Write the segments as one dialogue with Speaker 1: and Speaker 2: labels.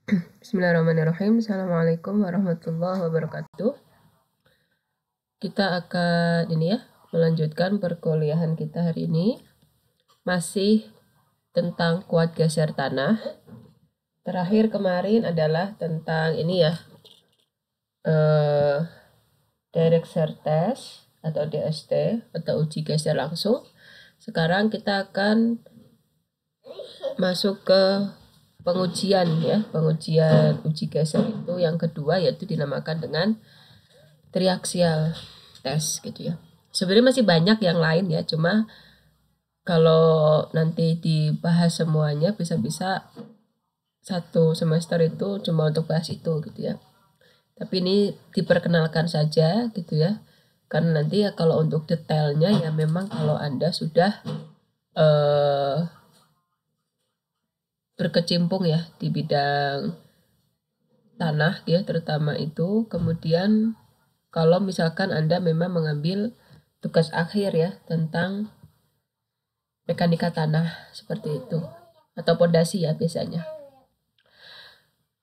Speaker 1: Bismillahirrahmanirrahim. Assalamualaikum warahmatullahi wabarakatuh. Kita akan melanjutkan perkuliahan kita hari ini. Masih tentang kuat geser tanah. Terakhir kemarin adalah tentang direct shear test atau DST atau uji geser langsung. Sekarang kita akan masuk ke pengujian uji geser itu yang kedua, yaitu dinamakan dengan triaxial test gitu ya. Sebenarnya masih banyak yang lain ya, cuma kalau nanti dibahas semuanya bisa-bisa satu semester itu cuma untuk bahas itu gitu ya. Tapi ini diperkenalkan saja gitu ya, karena nanti ya kalau untuk detailnya ya memang kalau Anda sudah berkecimpung ya di bidang tanah ya terutama itu. Kemudian kalau misalkan Anda memang mengambil tugas akhir ya tentang mekanika tanah seperti itu atau pondasi ya biasanya.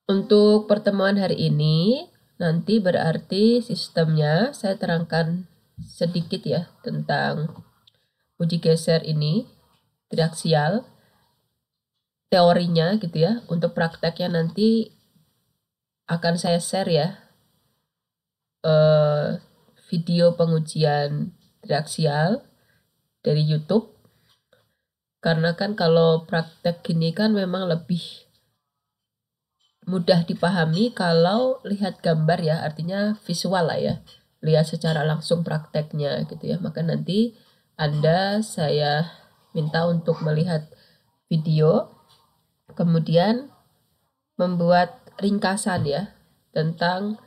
Speaker 1: Untuk pertemuan hari ini nanti berarti sistemnya saya terangkan sedikit ya tentang uji geser ini triaksial, teorinya gitu ya. Untuk prakteknya nanti akan saya share ya video pengujian triaksial dari YouTube, karena kan kalau praktek gini kan memang lebih mudah dipahami kalau lihat gambar ya, artinya visual lah ya, lihat secara langsung prakteknya gitu ya. Maka nanti saya minta untuk melihat video, kemudian membuat ringkasan ya tentang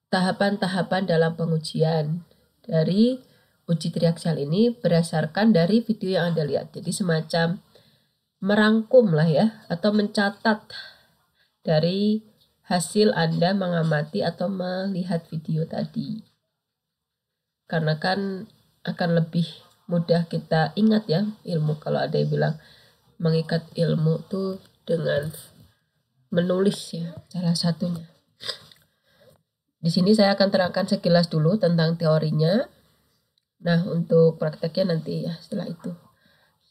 Speaker 1: tahapan-tahapan dalam pengujian dari uji triaksial ini berdasarkan dari video yang Anda lihat. Jadi semacam merangkum lah ya, atau mencatat dari hasil Anda mengamati atau melihat video tadi. Karena kan akan lebih mudah kita ingat ya ilmu. Kalau ada yang bilang mengikat ilmu tuh dengan menulis ya, salah satunya. Di sini saya akan terangkan sekilas dulu tentang teorinya. Nah, untuk prakteknya nanti ya setelah itu.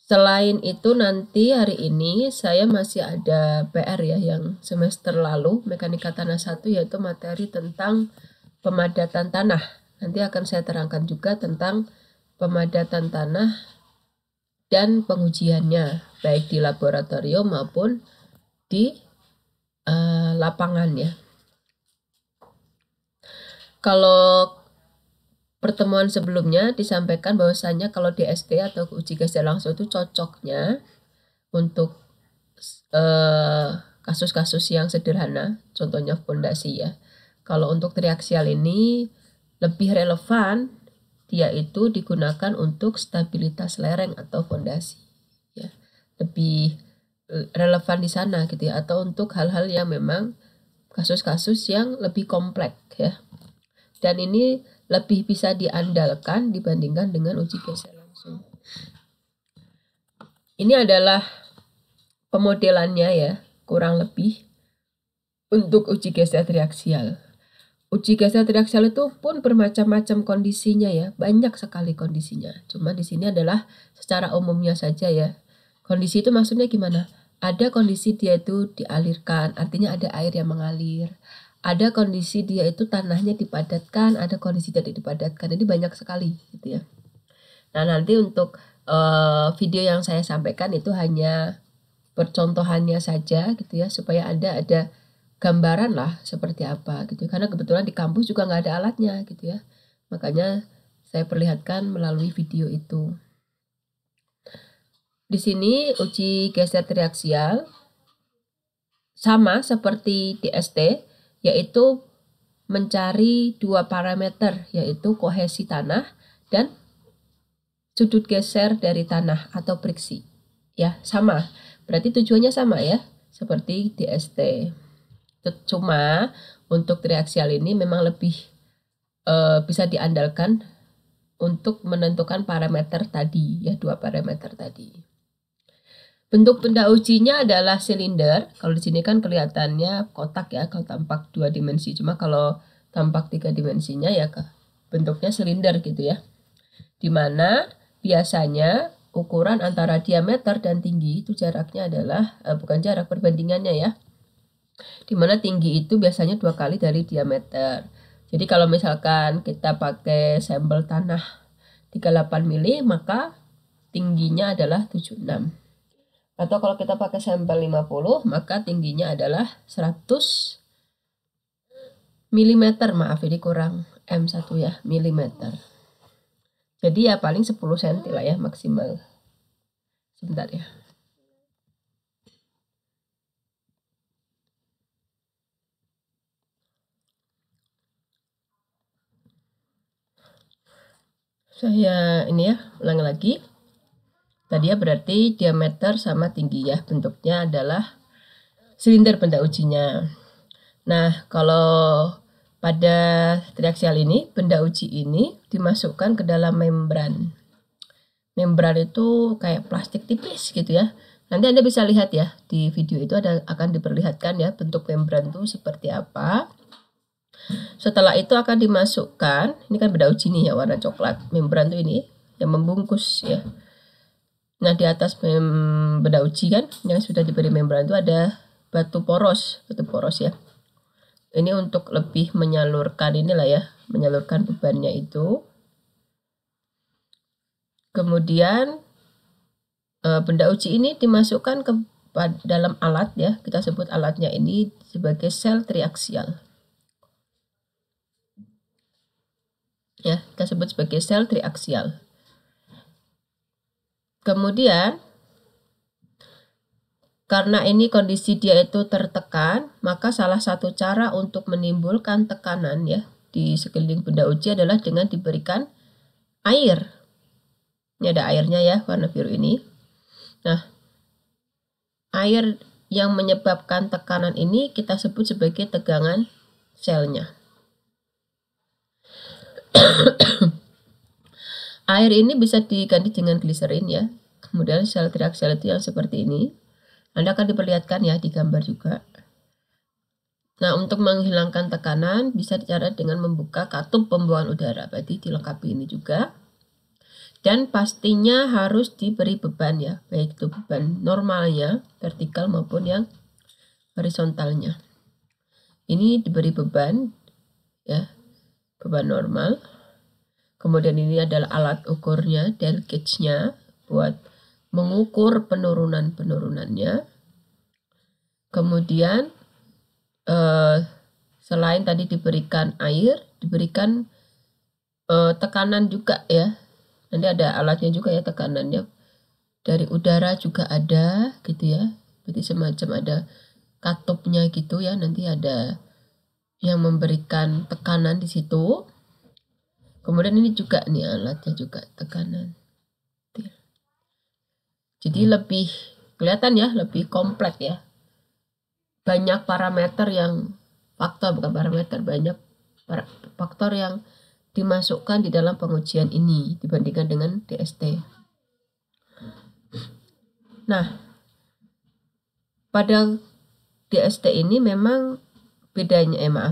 Speaker 1: Selain itu nanti hari ini saya masih ada PR ya yang semester lalu mekanika tanah 1, yaitu materi tentang pemadatan tanah. Nanti akan saya terangkan juga tentang pemadatan tanah dan pengujiannya baik di laboratorium maupun di lapangan ya. Kalau pertemuan sebelumnya disampaikan bahwasanya kalau DST atau uji geser langsung itu cocoknya untuk kasus-kasus yang sederhana, contohnya fondasi ya. Kalau untuk triaksial ini lebih relevan, dia itu digunakan untuk stabilitas lereng atau fondasi ya. Lebih relevan di sana gitu ya, atau untuk hal-hal yang memang kasus-kasus yang lebih kompleks ya. Dan ini lebih bisa diandalkan dibandingkan dengan uji geser langsung. Ini adalah pemodelannya ya, kurang lebih untuk uji geser triaksial. Uji geser triaksial itu pun bermacam-macam kondisinya ya, banyak sekali kondisinya. Cuma di sini adalah secara umumnya saja ya. Kondisi itu maksudnya gimana? Ada kondisi dia itu dialirkan, artinya ada air yang mengalir. Ada kondisi dia itu tanahnya dipadatkan, ada kondisi tidak dipadatkan. Ini banyak sekali gitu ya. Nah, nanti untuk video yang saya sampaikan itu hanya percontohannya saja gitu ya, supaya Anda ada gambaran lah seperti apa gitu. Karena kebetulan di kampus juga nggak ada alatnya gitu ya. Makanya saya perlihatkan melalui video itu. Di sini uji geser triaksial sama seperti DST, yaitu mencari dua parameter, yaitu kohesi tanah dan sudut geser dari tanah atau friksi. Ya, sama. Berarti tujuannya sama ya, seperti DST. Cuma untuk triaksial ini memang lebih bisa diandalkan untuk menentukan parameter tadi ya, dua parameter tadi. Bentuk benda ujinya adalah silinder. Kalau di sini kan kelihatannya kotak ya, kalau tampak 2 dimensi. Cuma kalau tampak 3 dimensinya ya bentuknya silinder gitu ya. Dimana biasanya ukuran antara diameter dan tinggi itu jaraknya adalah, bukan jarak, perbandingannya ya. Dimana tinggi itu biasanya 2 kali dari diameter. Jadi kalau misalkan kita pakai sampel tanah 38 mili, maka tingginya adalah 76. Atau kalau kita pakai sampel 50, maka tingginya adalah 100 mm. Maaf, ini kurang M1 ya, milimeter. Jadi ya paling 10 cm lah ya maksimal. Sebentar ya. Saya ini ya, ulang lagi. Tadi ya berarti diameter sama tinggi ya. Bentuknya adalah silinder benda ujinya. Nah, kalau pada triaksial ini, benda uji ini dimasukkan ke dalam membran. Membran itu kayak plastik tipis gitu ya. Nanti Anda bisa lihat ya, di video itu akan diperlihatkan ya bentuk membran itu seperti apa. Setelah itu akan dimasukkan, ini kan benda uji nih ya, warna coklat. Membran itu ini yang membungkus ya. Nah, di atas benda uji kan yang sudah diberi membran itu ada batu poros ya. Ini untuk lebih menyalurkan inilah ya, menyalurkan bebannya itu. Kemudian benda uji ini dimasukkan ke dalam alat ya, kita sebut alatnya ini sebagai sel triaksial. Ya, kita sebut sebagai sel triaksial. Kemudian karena ini kondisi dia itu tertekan, maka salah satu cara untuk menimbulkan tekanan ya di sekeliling benda uji adalah dengan diberikan air. Ini ada airnya ya, warna biru ini. Nah, air yang menyebabkan tekanan ini kita sebut sebagai tegangan selnya. Air ini bisa diganti dengan gliserin ya. Kemudian sel triaksial itu yang seperti ini. Anda akan diperlihatkan ya di gambar juga. Nah, untuk menghilangkan tekanan bisa cara dengan membuka katup pembuangan udara. Berarti dilengkapi ini juga. Dan pastinya harus diberi beban ya. Baik itu beban normalnya, vertikal maupun yang horizontalnya. Ini diberi beban ya. Beban normal. Kemudian ini adalah alat ukurnya, dial gauge-nya buat mengukur penurunan-penurunannya. Kemudian selain tadi diberikan air, diberikan tekanan juga ya. Nanti ada alatnya juga ya, tekanannya. Dari udara juga ada gitu ya. Berarti semacam ada katupnya gitu ya. Nanti ada yang memberikan tekanan di situ. Kemudian ini juga nih alatnya juga tekanan. Jadi lebih kelihatan ya, lebih kompleks ya. Banyak parameter yang banyak faktor yang dimasukkan di dalam pengujian ini dibandingkan dengan DST. Nah, pada DST ini memang bedanya,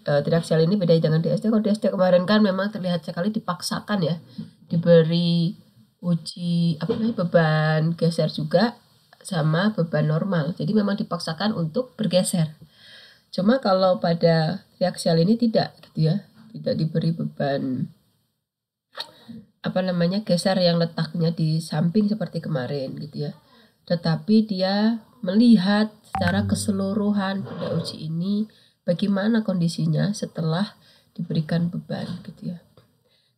Speaker 1: triaksial ini beda dengan DST. Kalau DST kemarin kan memang terlihat sekali dipaksakan ya, diberi uji beban geser juga sama beban normal. Jadi memang dipaksakan untuk bergeser. Cuma kalau pada triaksial ini tidak gitu ya, tidak diberi beban geser yang letaknya di samping seperti kemarin gitu ya. Tetapi dia melihat secara keseluruhan benda uji ini bagaimana kondisinya setelah diberikan beban gitu ya.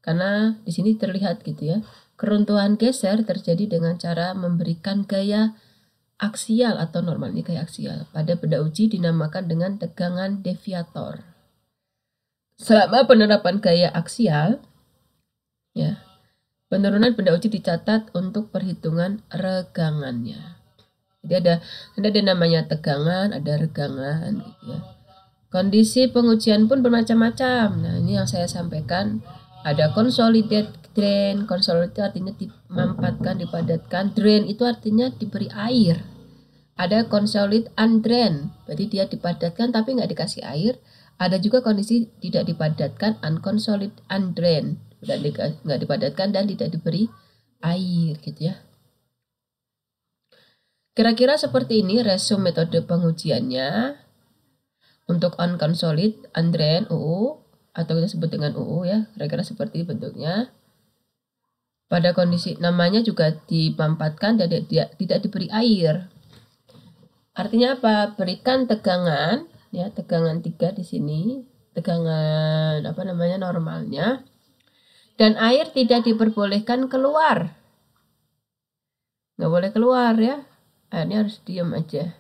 Speaker 1: Karena di sini terlihat gitu ya, keruntuhan geser terjadi dengan cara memberikan gaya aksial atau normal. Ini gaya aksial. Pada benda uji dinamakan dengan tegangan deviator. Selama penerapan gaya aksial, ya, penurunan benda uji dicatat untuk perhitungan regangannya. Jadi ada namanya tegangan, ada regangan gitu ya. Kondisi pengujian pun bermacam-macam. Nah, ini yang saya sampaikan. Ada consolidated drain. Consolid itu artinya dimampatkan, dipadatkan. Drain itu artinya diberi air. Ada consolid undrain, berarti dia dipadatkan tapi nggak dikasih air. Ada juga kondisi tidak dipadatkan, unconsolid undrain, nggak dipadatkan dan tidak diberi air gitu ya. Kira-kira seperti ini resume metode pengujiannya. Untuk unconsolid undrain UU atau kita sebut dengan UU ya, kira-kira seperti bentuknya. Pada kondisi namanya juga dimampatkan dan tidak diberi air. Artinya apa? Berikan tegangan ya, tegangan 3 di sini, tegangan normalnya. Dan air tidak diperbolehkan keluar. Nggak boleh keluar ya. Airnya harus diam aja.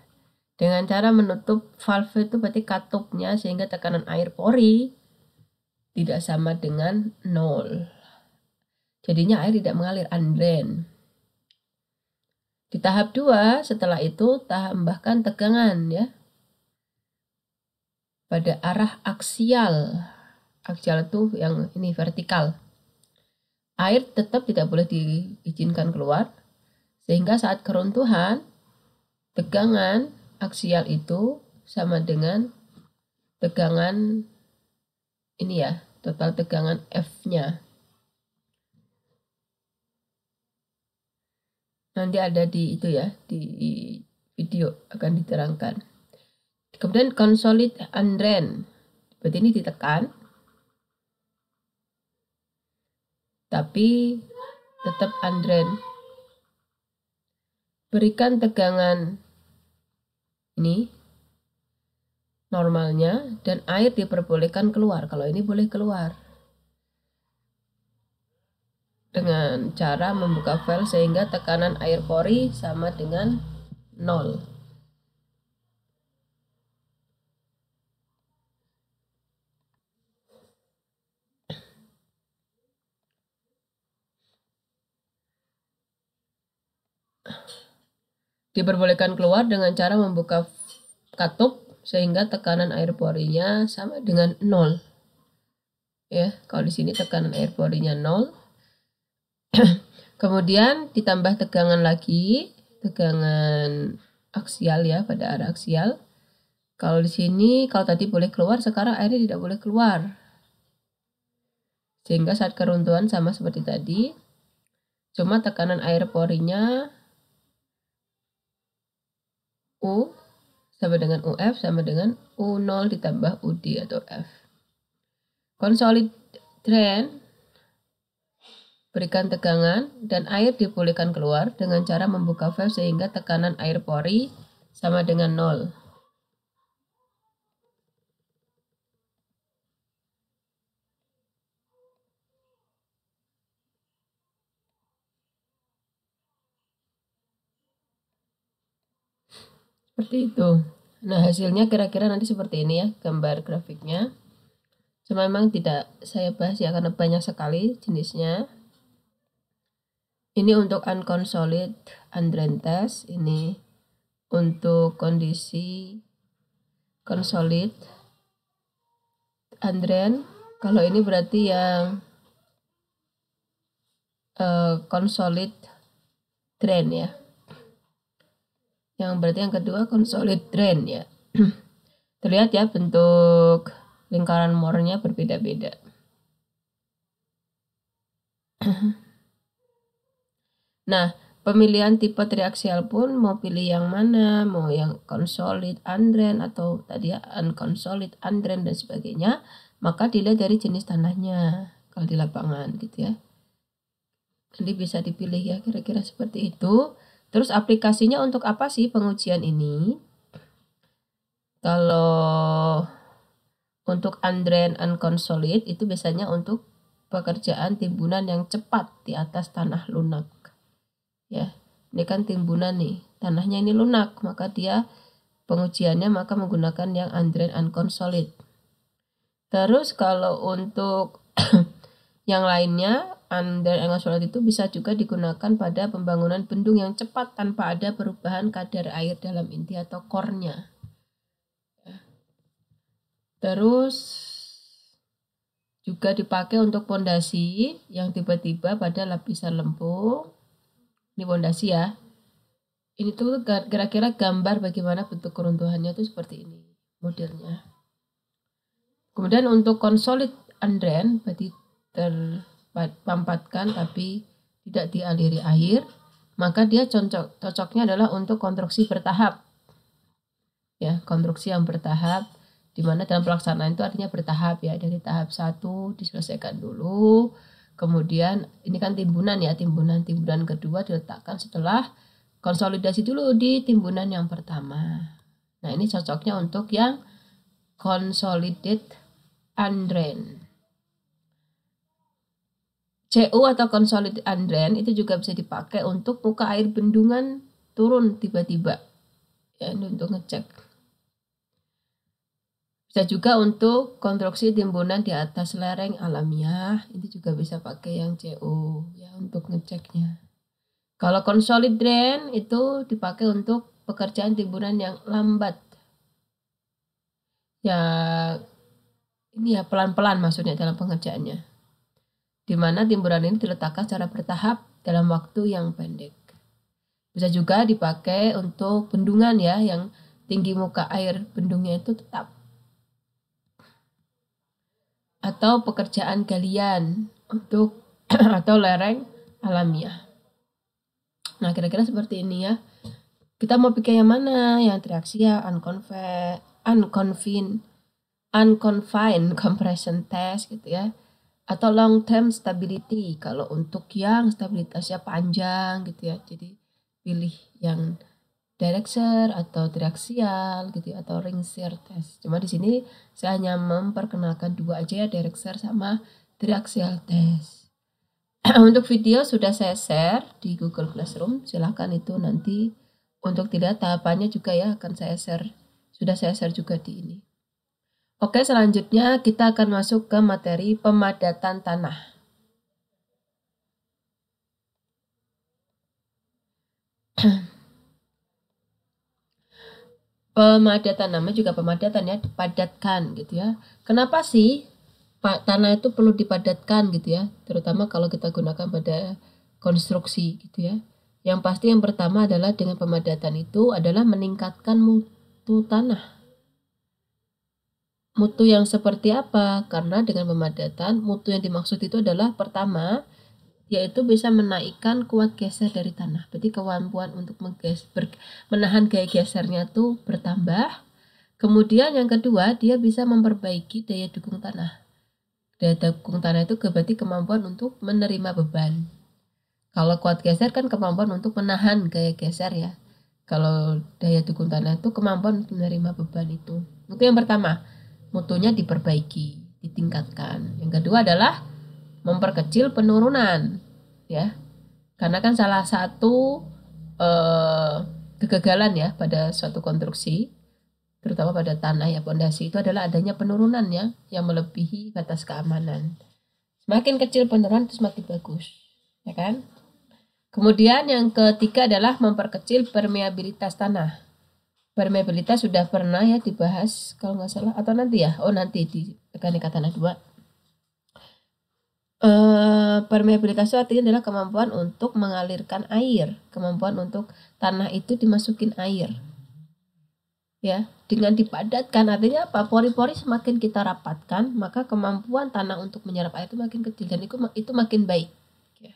Speaker 1: Dengan cara menutup valve itu berarti katupnya sehingga tekanan air pori tidak sama dengan 0. Jadinya air tidak mengalir, undrain. Di tahap 2 setelah itu tambahkan tegangan ya. Pada arah aksial. Aksial itu yang ini vertikal. Air tetap tidak boleh diizinkan keluar. Sehingga saat keruntuhan tegangan aksial itu sama dengan tegangan ini ya, total tegangan F-nya. Nanti ada di itu ya, di video akan diterangkan. Kemudian consolid undrain, berarti ini ditekan, tapi tetap undrain. Berikan tegangan ini normalnya dan air diperbolehkan keluar. Kalau ini boleh keluar dengan cara membuka valve sehingga tekanan air pori sama dengan 0. Diperbolehkan keluar dengan cara membuka katup sehingga tekanan air porinya sama dengan 0. Ya, kalau di sini tekanan air porinya 0. Kemudian ditambah tegangan lagi, tegangan aksial ya, pada arah aksial. Kalau di sini, kalau tadi boleh keluar, sekarang airnya tidak boleh keluar. Sehingga saat keruntuhan sama seperti tadi, cuma tekanan air porinya U sama dengan UF sama dengan U0 ditambah UD atau F. Consolid drain, berikan tegangan dan air dibolehkan keluar dengan cara membuka valve sehingga tekanan air pori sama dengan 0. Seperti itu. Nah, hasilnya kira-kira nanti seperti ini ya, gambar grafiknya. Cuma memang tidak saya bahas ya karena banyak sekali jenisnya. Ini untuk unconsolid undrain test, ini untuk kondisi consolid undrain. Kalau ini berarti yang consolid drain ya. Yang berarti yang kedua consolid drain ya. Terlihat ya bentuk lingkaran Moore-nya berbeda-beda. Nah, pemilihan tipe triaksial pun mau pilih yang mana, mau yang consolid undrain atau tadi ya unconsolid undrain dan sebagainya, maka dilihat dari jenis tanahnya kalau di lapangan gitu ya. Jadi bisa dipilih ya kira-kira seperti itu. Terus aplikasinya untuk apa sih pengujian ini? Kalau untuk undrain unconsolid itu biasanya untuk pekerjaan timbunan yang cepat di atas tanah lunak. Ya, ini kan timbunan nih, tanahnya ini lunak, maka dia pengujiannya maka menggunakan yang undrain unconsolid. Terus kalau untuk yang lainnya, undrain unconsolid itu bisa juga digunakan pada pembangunan bendung yang cepat tanpa ada perubahan kadar air dalam inti atau core-nya. Terus juga dipakai untuk pondasi yang tiba-tiba pada lapisan lempung. Ini pondasi ya. Ini tuh kira-kira gambar bagaimana bentuk keruntuhannya itu seperti ini modelnya. Kemudian untuk konsolid andren berarti terpampatkan tapi tidak dialiri air, maka dia cocoknya adalah untuk konstruksi bertahap. Ya, konstruksi yang bertahap, di mana dalam pelaksanaan itu artinya bertahap ya, dari tahap 1 diselesaikan dulu, kemudian ini kan timbunan ya, timbunan kedua diletakkan setelah konsolidasi dulu di timbunan yang pertama. Nah, ini cocoknya untuk yang consolidated andren. CU atau consolidated andren itu juga bisa dipakai untuk muka air bendungan turun tiba-tiba. Ya, ini untuk ngecek. Bisa juga untuk konstruksi timbunan di atas lereng alamiah, itu juga bisa pakai yang CU ya untuk ngeceknya. Kalau consolid drain itu dipakai untuk pekerjaan timbunan yang lambat. Ya, ini ya pelan-pelan maksudnya dalam pengerjaannya. Di mana timbunan ini diletakkan secara bertahap dalam waktu yang pendek. Bisa juga dipakai untuk bendungan ya, yang tinggi muka air bendungnya itu tetap. Atau pekerjaan galian untuk atau lereng alamiah. Nah, kira-kira seperti ini ya. Kita mau pikir yang mana? Yang triaksial, unconfined compression test gitu ya. Atau long term stability kalau untuk yang stabilitasnya panjang gitu ya. Jadi pilih yang direct shear atau triaksial gitu ya, atau ring shear test. Cuma di sini saya hanya memperkenalkan dua aja ya, direct shear sama triaksial test. Untuk video sudah saya share di Google Classroom, silahkan itu nanti untuk dilihat tahapannya juga ya, akan saya share, sudah saya share juga di ini. Oke, selanjutnya kita akan masuk ke materi pemadatan tanah. Pemadatan, nama juga pemadatan ya, dipadatkan gitu ya. Kenapa sih tanah itu perlu dipadatkan gitu ya, terutama kalau kita gunakan pada konstruksi gitu ya. Yang pasti yang pertama adalah dengan pemadatan itu adalah meningkatkan mutu tanah. Mutu yang seperti apa? Karena dengan pemadatan, mutu yang dimaksud itu adalah pertama, yaitu bisa menaikkan kuat geser dari tanah. Berarti kemampuan untuk menahan gaya gesernya itu bertambah. Kemudian yang kedua, dia bisa memperbaiki daya dukung tanah. Daya dukung tanah itu berarti kemampuan untuk menerima beban. Kalau kuat geser kan kemampuan untuk menahan gaya geser ya. Kalau daya dukung tanah itu kemampuan untuk menerima beban itu. Itu yang pertama, mutunya diperbaiki, ditingkatkan. Yang kedua adalah memperkecil penurunan ya, karena kan salah satu kegagalan ya pada suatu konstruksi, terutama pada tanah ya, pondasi, itu adalah adanya penurunan ya yang melebihi batas keamanan. Semakin kecil penurunan itu semakin bagus ya kan. Kemudian yang ketiga adalah memperkecil permeabilitas tanah. Permeabilitas sudah pernah ya dibahas kalau nggak salah, atau nanti ya, nanti di mekanika tanah 2. Permeabilitas itu artinya adalah kemampuan untuk mengalirkan air, kemampuan untuk tanah itu dimasukin air ya. Dengan dipadatkan artinya apa? Pori-pori semakin kita rapatkan, maka kemampuan tanah untuk menyerap air itu makin kecil dan itu makin baik ya.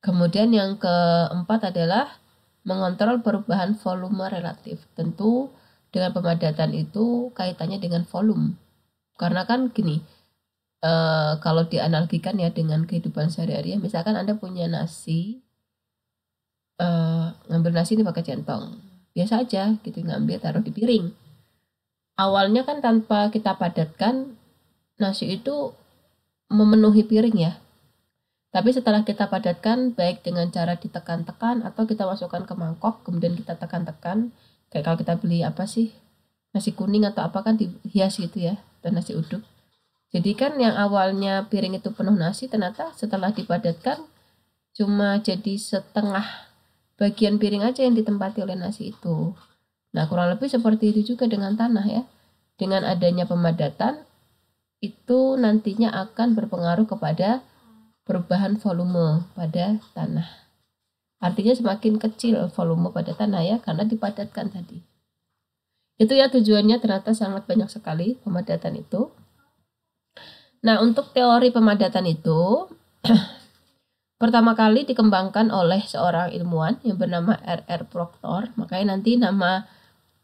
Speaker 1: Kemudian yang keempat adalah mengontrol perubahan volume relatif. Tentu dengan pemadatan itu kaitannya dengan volume, karena kan gini, kalau dianalogikan ya dengan kehidupan sehari-hari, misalkan Anda punya nasi, ngambil nasi ini pakai centong, biasa aja gitu, ngambil taruh di piring. Awalnya kan tanpa kita padatkan, nasi itu memenuhi piring ya. Tapi setelah kita padatkan, baik dengan cara ditekan-tekan atau kita masukkan ke mangkok, kemudian kita tekan-tekan, kayak kalau kita beli apa sih, nasi kuning atau apa kan dihias gitu ya, atau nasi uduk. Jadi kan yang awalnya piring itu penuh nasi, ternyata setelah dipadatkan cuma jadi setengah bagian piring aja yang ditempati oleh nasi itu. Nah, kurang lebih seperti itu juga dengan tanah ya. Dengan adanya pemadatan, itu nantinya akan berpengaruh kepada perubahan volume pada tanah. Artinya semakin kecil volume pada tanah ya, karena dipadatkan tadi. Itu ya tujuannya, ternyata sangat banyak sekali pemadatan itu. Nah, untuk teori pemadatan itu pertama kali dikembangkan oleh seorang ilmuwan yang bernama R.R. Proctor. Makanya nanti nama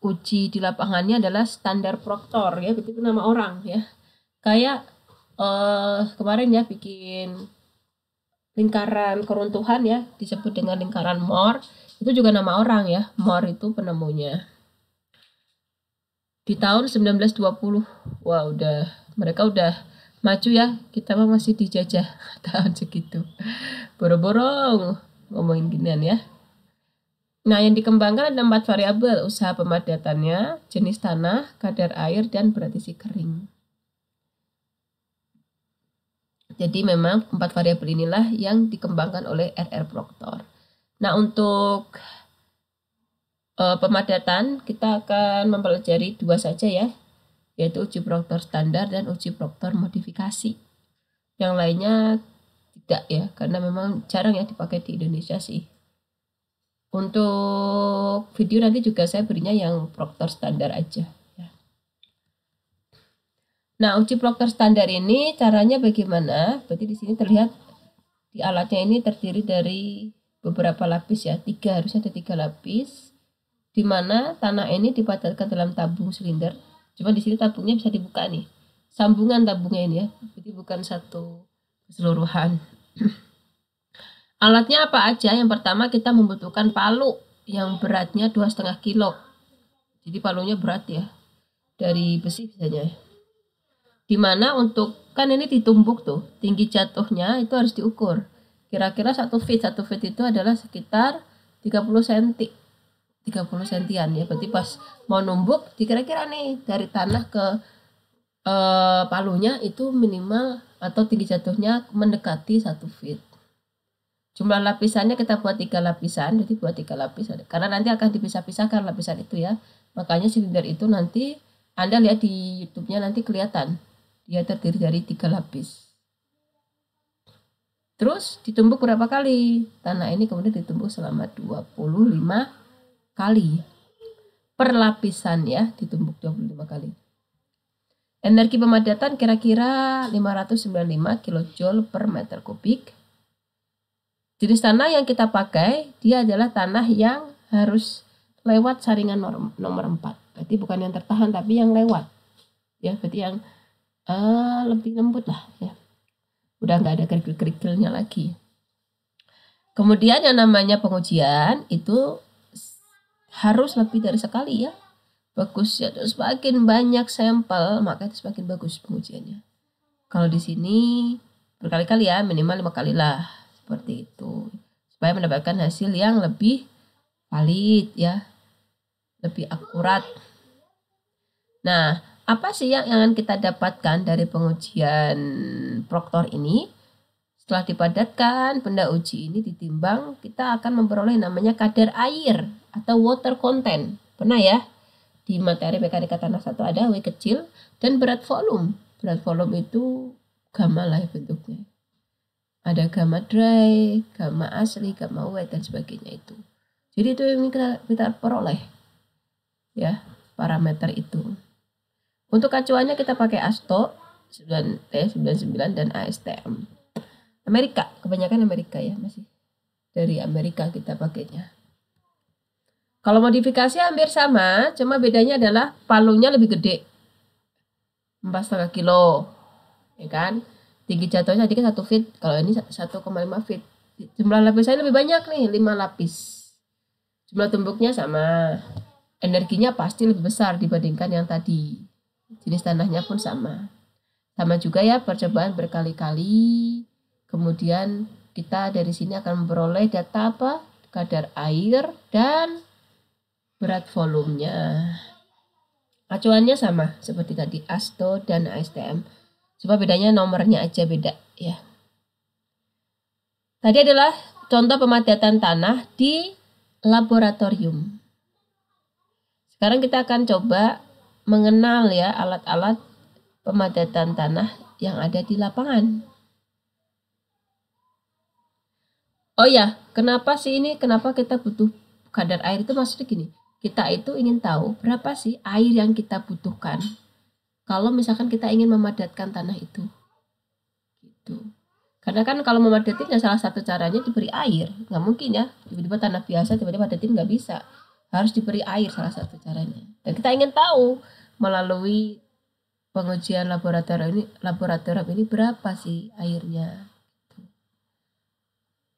Speaker 1: uji di lapangannya adalah standar Proctor ya, begitu nama orang ya. Kayak kemarin ya bikin lingkaran keruntuhan ya, disebut dengan lingkaran Moore. Itu juga nama orang ya, Moore itu penemunya. Di tahun 1920, wah mereka udah maju ya, kita masih dijajah tahun segitu. Boro-boro ngomongin ginian ya. Nah, yang dikembangkan ada 4 variabel: usaha pemadatannya, jenis tanah, kadar air, dan berat isi kering. Jadi memang 4 variabel inilah yang dikembangkan oleh R.R. Proctor. Nah, untuk pemadatan kita akan mempelajari 2 saja ya, yaitu uji Proctor standar dan uji Proctor modifikasi. Yang lainnya tidak ya, karena memang jarang ya dipakai di Indonesia sih. Untuk video nanti juga saya berinya yang Proctor standar aja. Nah, uji Proctor standar ini caranya bagaimana? Berarti di sini terlihat di alatnya ini terdiri dari beberapa lapis ya, harusnya ada 3 lapis, di mana tanah ini dipadatkan dalam tabung silinder. Cuma di sini tabungnya bisa dibuka nih, sambungan tabungnya ini ya, jadi bukan satu keseluruhan. Alatnya apa aja? Yang pertama kita membutuhkan palu yang beratnya 2,5 kilo. Jadi palunya berat ya, dari besi biasanya. Dimana untuk, kan ini ditumbuk tuh, tinggi jatuhnya itu harus diukur. Kira-kira 1 feet itu adalah sekitar 30 cm. 30 sentian ya, berarti pas mau numbuk, dikira-kira nih dari tanah ke palunya itu minimal atau tinggi jatuhnya mendekati 1 feet. Jumlah lapisannya kita buat 3 lapisan, jadi buat 3 lapis. Karena nanti akan dipisah-pisahkan lapisan itu ya. Makanya silinder itu nanti Anda lihat di YouTube-nya nanti kelihatan. Dia terdiri dari 3 lapis. Terus ditumbuk berapa kali? Tanah ini kemudian ditumbuk selama 25 kali. Per lapisan ya, ditumbuk 25 kali. Energi pemadatan kira-kira 595 kJ per meter kubik. Jenis tanah yang kita pakai, dia adalah tanah yang harus lewat saringan nomor 4. Berarti bukan yang tertahan, tapi yang lewat. Ya, berarti yang lebih lembut lah ya, udah nggak ada kerikil-kerikilnya lagi. Kemudian yang namanya pengujian itu harus lebih dari sekali ya, bagus ya, terus semakin banyak sampel maka itu semakin bagus pengujiannya. Kalau di sini berkali-kali ya, minimal 5 kali lah, seperti itu, supaya mendapatkan hasil yang lebih valid ya, lebih akurat. Nah, apa sih yang akan kita dapatkan dari pengujian Proctor ini? Setelah dipadatkan, benda uji ini ditimbang, kita akan memperoleh namanya kadar air atau water content. Pernah ya? Di materi mekanika tanah 1 ada W kecil, dan berat volume. Berat volume itu gamma lah ya bentuknya. Ada gamma dry, gamma asli, gamma wet, dan sebagainya itu. Jadi itu yang kita peroleh ya, parameter itu. Untuk acuannya kita pakai ASTO 99 dan ASTM. Amerika, kebanyakan Amerika ya, masih dari Amerika kita pakainya. Kalau modifikasi hampir sama, cuma bedanya adalah palunya lebih gede, 4,5 kilo, ya kan? Tinggi jatuhnya tadi kan 1 feet, kalau ini 1,5 feet. Jumlah lapisnya lebih banyak nih, 5 lapis. Jumlah tumbuknya sama, energinya pasti lebih besar dibandingkan yang tadi. Jenis tanahnya pun sama. Sama juga ya, percobaan berkali-kali. Kemudian kita dari sini akan memperoleh data apa? Kadar air dan berat volumenya. Acuannya sama seperti tadi, ASTO dan ASTM. Cuma bedanya nomornya aja beda ya. Tadi adalah contoh pemadatan tanah di laboratorium. Sekarang kita akan coba mengenal ya alat-alat pemadatan tanah yang ada di lapangan. Oh ya, kenapa kita butuh kadar air itu, maksudnya gini, kita itu ingin tahu berapa sih air yang kita butuhkan kalau misalkan kita ingin memadatkan tanah itu. Gitu. Karena kan kalau memadatin ya salah satu caranya diberi air. Nggak mungkin ya, tiba-tiba tanah biasa tiba-tiba madatin, nggak bisa. Harus diberi air salah satu caranya. Dan kita ingin tahu melalui pengujian laboratorium ini berapa sih airnya.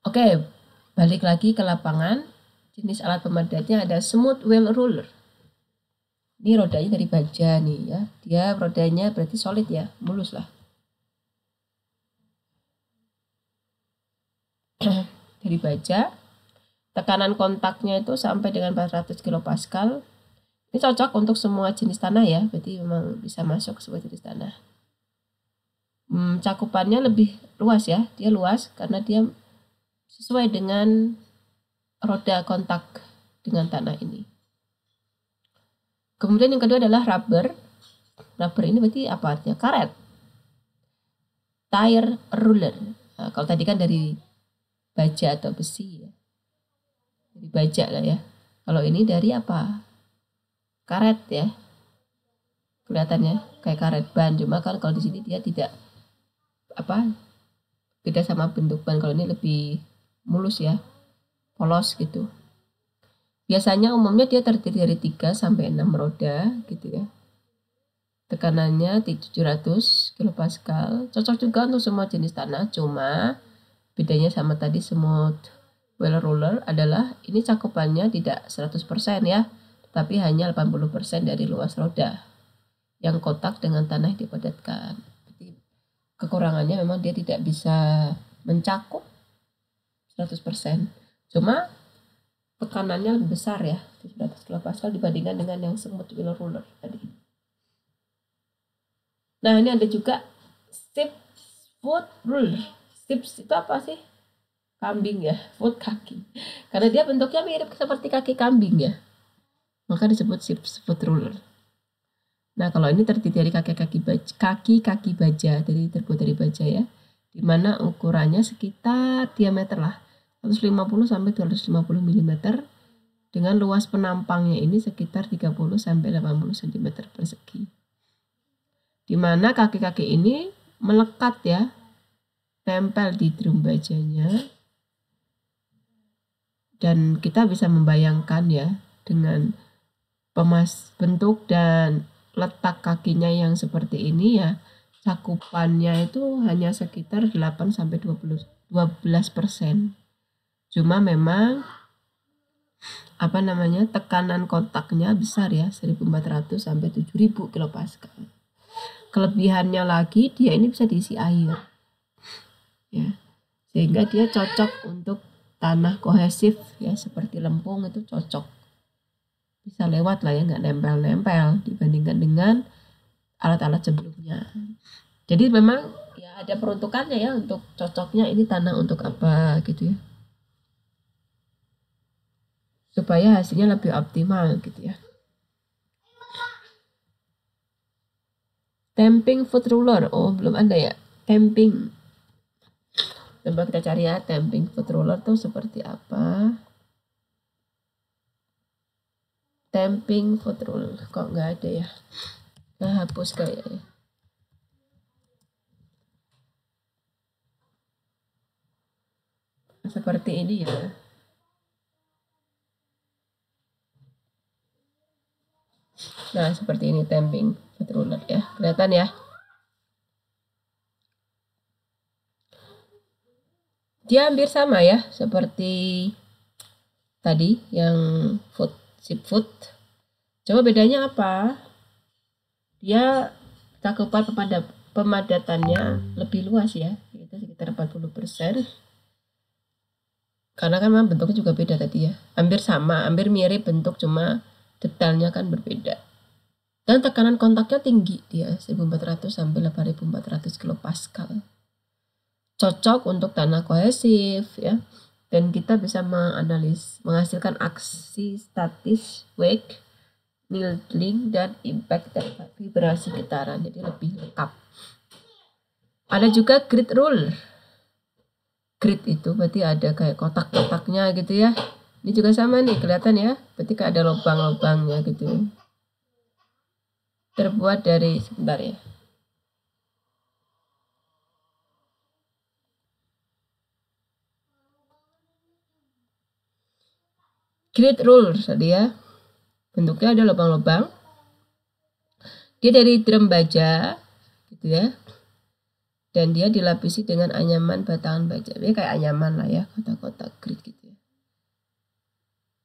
Speaker 1: Oke, balik lagi ke lapangan. Jenis alat pemadatnya ada smooth wheel roller. Ini rodanya dari baja nih ya. Dia rodanya berarti solid ya, mulus lah. Dari baja. Tekanan kontaknya itu sampai dengan 400 kilopascal. Ini cocok untuk semua jenis tanah ya, berarti memang bisa masuk semua jenis tanah. Cakupannya lebih luas ya, dia luas karena dia sesuai dengan roda kontak dengan tanah ini. Kemudian yang kedua adalah rubber. Rubber ini berarti apa artinya? Karet. Tire roller. Nah, kalau tadi kan dari baja atau besi ya. Dari baja lah ya. Kalau ini dari apa? Karet ya. Kelihatannya kayak karet ban, cuma kan kalau di sini dia tidak beda sama bentuk ban. Kalau ini lebih mulus ya, polos gitu. Biasanya umumnya dia terdiri dari 3 sampai 6 roda gitu ya. Tekanannya 700 kilopascal. Cocok juga untuk semua jenis tanah, cuma bedanya sama tadi smooth wheel roller adalah ini cakupannya tidak 100% ya, tapi hanya 80% dari luas roda yang kotak dengan tanah dipadatkan. Jadi kekurangannya memang dia tidak bisa mencakup 100%. Cuma tekanannya lebih besar ya, 700 kilopascal dibandingkan dengan yang smooth wheel roller tadi. Nah, ini ada juga stiff foot roller. Stiff itu apa sih? Kambing ya, foot kaki. Karena dia bentuknya mirip seperti kaki kambing ya. Maka disebut stiff foot roller. Nah, kalau ini terdiri dari kaki baja, jadi terbuat dari baja ya, di mana ukurannya sekitar diameter lah 150 sampai 250 mm dengan luas penampangnya ini sekitar 30 sampai 80 cm persegi. Di mana kaki-kaki ini melekat ya, tempel di drum bajanya, dan kita bisa membayangkan ya dengan bentuk dan letak kakinya yang seperti ini ya, cakupannya itu hanya sekitar 8 sampai 12%. Cuma memang tekanan kontaknya besar ya, 1400 sampai 7000 kilopascal. Kelebihannya lagi dia ini bisa diisi air. Ya. Sehingga dia cocok untuk tanah kohesif ya, seperti lempung itu cocok. Bisa lewat lah ya, nggak nempel-nempel dibandingkan dengan alat-alat sebelumnya. Jadi memang ya ada peruntukannya ya untuk cocoknya ini tanah untuk apa gitu ya, supaya hasilnya lebih optimal gitu ya. Tamping foot roller, oh belum ada ya tamping. Coba kita cari ya, tamping foot roller tuh seperti apa. Tamping foot roller kok nggak ada ya, nah hapus kayaknya. Seperti ini ya. Nah seperti ini tamping foot roller ya, kelihatan ya. Dia hampir sama ya seperti tadi yang zip foot. Coba bedanya apa? Dia cakupan pemadatannya lebih luas ya, itu sekitar 40%. Karena kan memang bentuknya juga beda tadi ya. Hampir sama, hampir mirip bentuk, cuma detailnya kan berbeda. Dan tekanan kontaknya tinggi dia, 1400 sampai 8400 kilopascal. Cocok untuk tanah kohesif ya. Dan kita bisa menghasilkan aksi statis wake needling, dan impact dan vibrasi getaran, jadi lebih lengkap. Ada juga grid rule. Grid itu berarti ada kayak kotak-kotaknya gitu ya. Ini juga sama nih, kelihatan ya, berarti kayak ada lubang-lubangnya gitu. Terbuat dari, sebentar ya, grid rule tadi ya, bentuknya ada lubang-lubang. Dia dari drum baja gitu ya, dan dia dilapisi dengan anyaman batangan baja. Ini kayak anyaman lah ya, kotak-kotak grid gitu ya.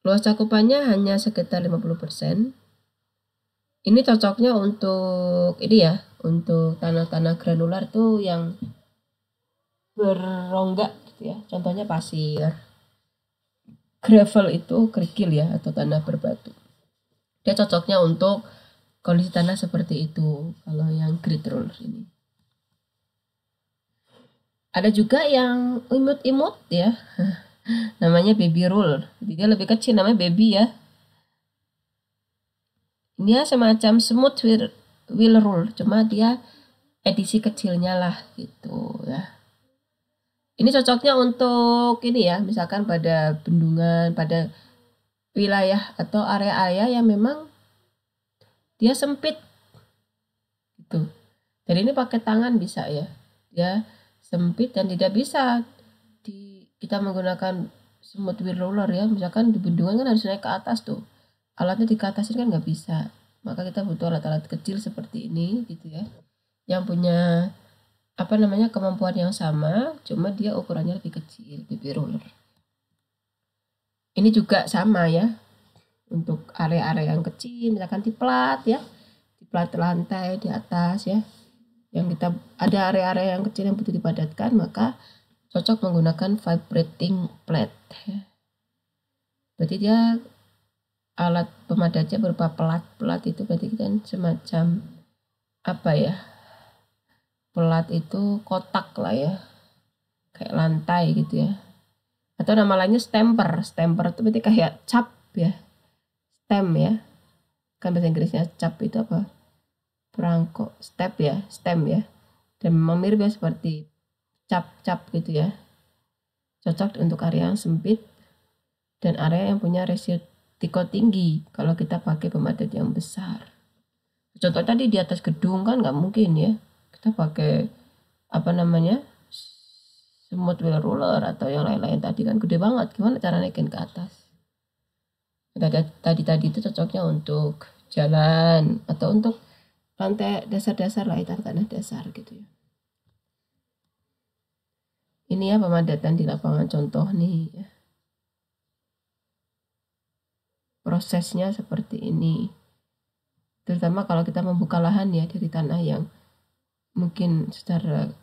Speaker 1: Luas cakupannya hanya sekitar 50%. Ini cocoknya untuk ini ya, untuk tanah-tanah granular tuh yang berrongga gitu ya. Contohnya pasir, gravel itu kerikil ya, atau tanah berbatu. Dia cocoknya untuk kondisi tanah seperti itu kalau yang grid roller ini. Ada juga yang imut-imut ya, namanya baby roll. Jadi dia lebih kecil, namanya baby ya. Ini ya semacam smooth wheel roll, cuma dia edisi kecilnya lah gitu ya. Ini cocoknya untuk ini ya, misalkan pada bendungan, pada wilayah atau area-area yang memang dia sempit gitu. Dan ini pakai tangan bisa ya. Dia sempit dan tidak bisa kita menggunakan smooth wheel roller ya. Misalkan di bendungan kan harus naik ke atas tuh. Alatnya di atasin kan nggak bisa. Maka kita butuh alat-alat kecil seperti ini gitu ya. Yang punya kemampuan yang sama, cuma dia ukurannya lebih kecil, baby roller. Ini juga sama ya. Untuk area-area yang kecil, misalkan di plat ya. Di plat lantai di atas ya. Yang kita ada area-area yang kecil yang butuh dipadatkan, maka cocok menggunakan vibrating plate ya. Berarti dia alat pemadatnya berupa pelat itu, berarti kan semacam pelat itu kotak lah ya, kayak lantai gitu ya, atau nama lainnya stamper itu berarti kayak cap ya, stem ya, kan bahasa Inggrisnya cap itu apa, perangko, stem ya, dan memang mirip ya seperti cap gitu ya, cocok untuk area yang sempit dan area yang punya resiko tinggi kalau kita pakai pemadat yang besar. Contoh tadi di atas gedung kan nggak mungkin ya kita pakai smooth wheel roller atau yang lain-lain, tadi kan gede banget, gimana cara naikin ke atas. Tadi itu cocoknya untuk jalan atau untuk lantai dasar-dasar lah, tanah dasar gitu ya. Ini ya pemadatan di lapangan contoh nih ya. Prosesnya seperti ini. Terutama kalau kita membuka lahan ya dari tanah yang mungkin secara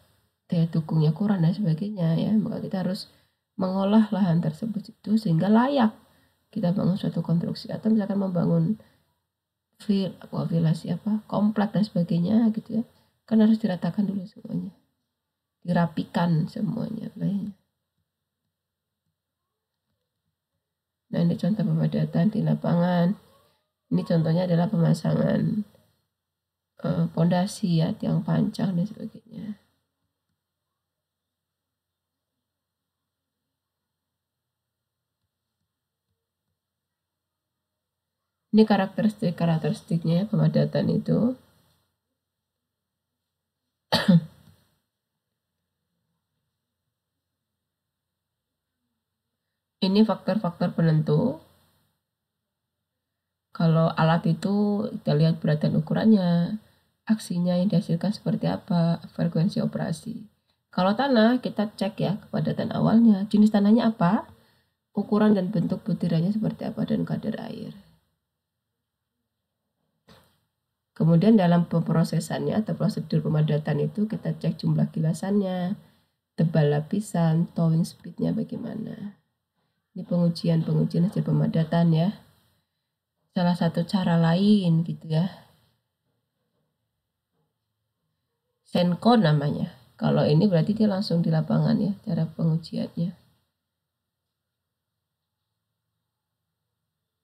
Speaker 1: daya dukungnya kurang dan sebagainya ya, maka kita harus mengolah lahan tersebut itu sehingga layak kita bangun suatu konstruksi, atau misalkan membangun komplek dan sebagainya gitu ya, kan harus diratakan dulu semuanya, dirapikan semuanya lainnya. Nah, ini contoh pemadatan di lapangan. Ini contohnya adalah pemasangan pondasi ya, tiang pancang dan sebagainya. Ini karakteristiknya ya, pemadatan itu. Ini faktor-faktor penentu. Kalau alat itu kita lihat berat dan ukurannya, aksinya yang dihasilkan seperti apa, frekuensi operasi. Kalau tanah kita cek ya kepadatan awalnya, jenis tanahnya apa, ukuran dan bentuk butirannya seperti apa, dan kadar air. Kemudian dalam pemrosesannya atau prosedur pemadatan itu kita cek jumlah gilasannya, tebal lapisan, towing speednya bagaimana. Ini pengujian hasil pemadatan ya. Salah satu cara lain gitu ya. Senko namanya. Kalau ini berarti dia langsung di lapangan ya, cara pengujiannya.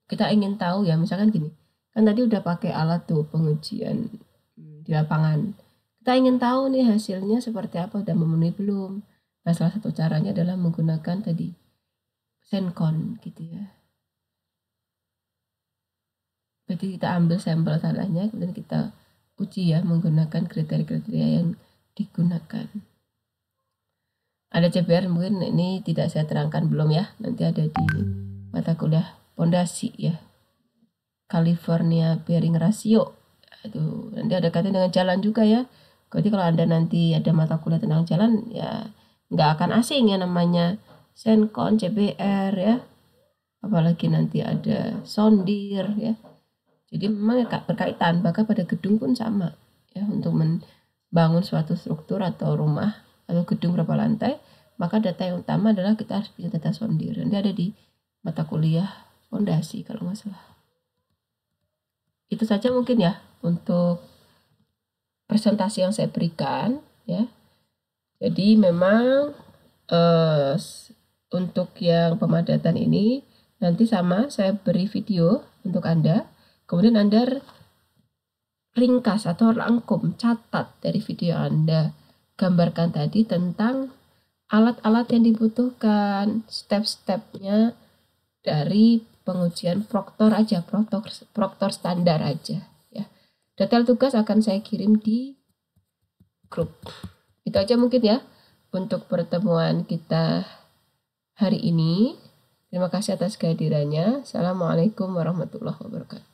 Speaker 1: Kita ingin tahu ya, misalkan gini, Kan tadi udah pakai alat tuh pengujian di lapangan. Kita ingin tahu nih hasilnya seperti apa, udah memenuhi belum. Nah, salah satu caranya adalah menggunakan tadi Sencon gitu ya. Jadi kita ambil sampel tanahnya, kemudian kita uji ya menggunakan kriteria-kriteria yang digunakan. Ada CPR mungkin ini tidak saya terangkan belum ya, nanti ada di mata kuliah pondasi ya, California Bearing Ratio. Aduh, nanti ada kaitan dengan jalan juga ya. Jadi kalau Anda nanti ada mata kuliah tentang jalan ya nggak akan asing ya namanya Sencon, CPR ya. Apalagi nanti ada sondir ya. Jadi memang berkaitan, bahkan pada gedung pun sama ya, untuk membangun suatu struktur atau rumah atau gedung berapa lantai, maka data yang utama adalah kita harus punya data sondir. Nanti ada di mata kuliah fondasi kalau nggak salah. Itu saja mungkin ya untuk presentasi yang saya berikan ya. Jadi memang untuk yang pemadatan ini nanti sama saya beri video untuk Anda. Kemudian Anda ringkas atau rangkum, catat dari video yang Anda gambarkan tadi tentang alat-alat yang dibutuhkan, step-stepnya dari pengujian proktor aja, proktor standar aja ya. Detail tugas akan saya kirim di grup. Itu aja mungkin ya untuk pertemuan kita hari ini. Terima kasih atas kehadirannya. Assalamualaikum warahmatullahi wabarakatuh.